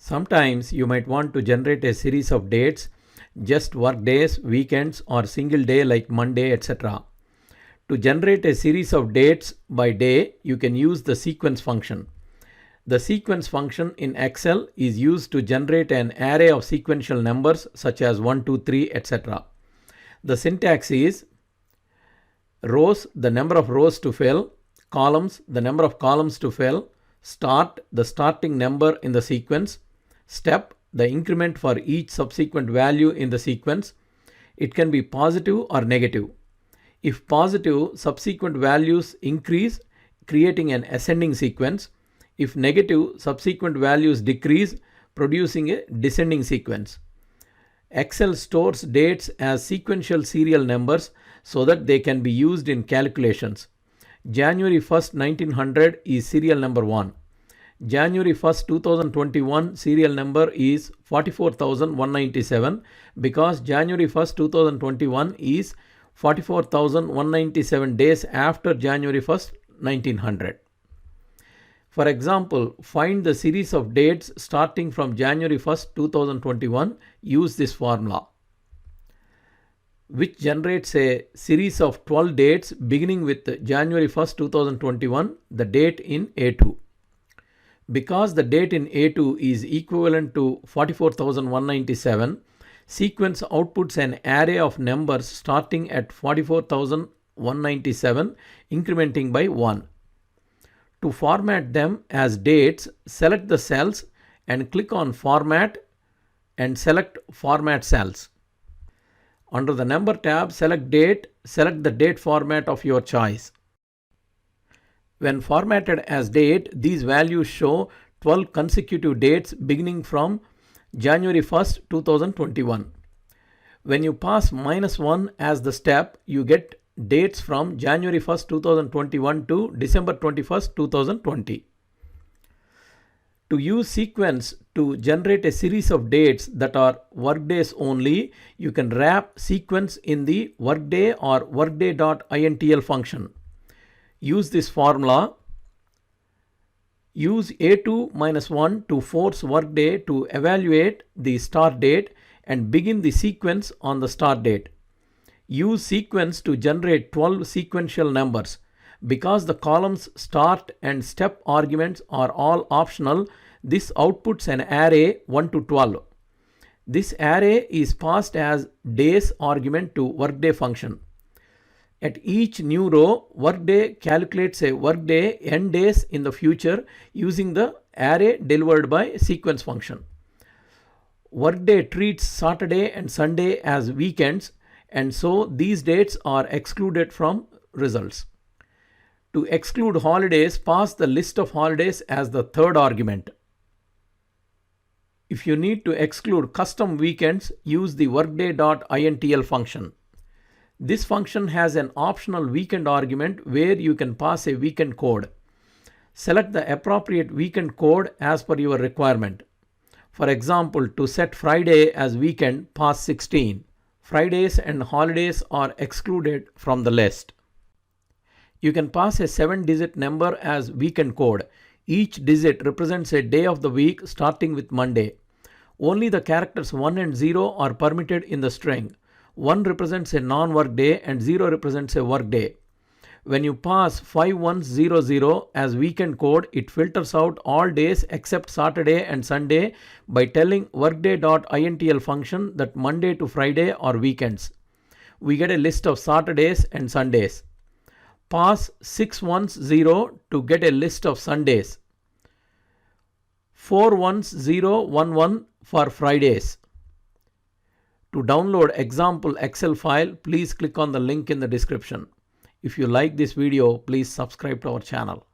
Sometimes you might want to generate a series of dates, just work days, weekends, or single day like Monday, etc. To generate a series of dates by day, you can use the sequence function. The sequence function in Excel is used to generate an array of sequential numbers such as 1, 2, 3, etc. The syntax is rows, the number of rows to fill, columns, the number of columns to fill, start, the starting number in the sequence, step, the increment for each subsequent value in the sequence. It can be positive or negative. If positive, subsequent values increase, creating an ascending sequence. If negative, subsequent values decrease, producing a descending sequence. Excel stores dates as sequential serial numbers so that they can be used in calculations. January 1st, 1900 is serial number 1. January 1st, 2021 serial number is 44,197 because January 1st, 2021 is 44,197 days after January 1st, 1900. For example, find the series of dates starting from January 1st, 2021. Use this formula, which generates a series of 12 dates beginning with January 1st, 2021, the date in A2. Because the date in A2 is equivalent to 44,197, sequence outputs an array of numbers starting at 44,197, incrementing by 1. To format them as dates, select the cells and click on Format and select Format Cells. Under the Number tab, select Date, select the date format of your choice. When formatted as date, these values show 12 consecutive dates beginning from January 1st, 2021. When you pass -1 as the step, you get dates from January 1st, 2021 to December 21st, 2020. To use sequence to generate a series of dates that are workdays only, you can wrap sequence in the workday or workday.intl function. Use this formula. Use A2-1 to force workday to evaluate the start date and begin the sequence on the start date. Use sequence to generate 12 sequential numbers. Because the columns start and step arguments are all optional, this outputs an array 1 to 12. This array is passed as days argument to workday function. At each new row, workday calculates a workday n days in the future using the array delivered by sequence function. Workday treats Saturday and Sunday as weekends, and so these dates are excluded from results. To exclude holidays, pass the list of holidays as the third argument. If you need to exclude custom weekends, use the workday.intl function. This function has an optional weekend argument where you can pass a weekend code. Select the appropriate weekend code as per your requirement. For example, to set Friday as weekend, pass 16. Fridays and holidays are excluded from the list. You can pass a 7-digit number as weekend code. Each digit represents a day of the week starting with Monday. Only the characters 1 and 0 are permitted in the string. 1 represents a non-work day and 0 represents a work day. When you pass 5100 as weekend code, it filters out all days except Saturday and Sunday by telling workday.intl function that Monday to Friday are weekends. We get a list of Saturdays and Sundays. Pass 610 to get a list of Sundays. 41011 for Fridays. To download example Excel file, please click on the link in the description. If you like this video, please subscribe to our channel.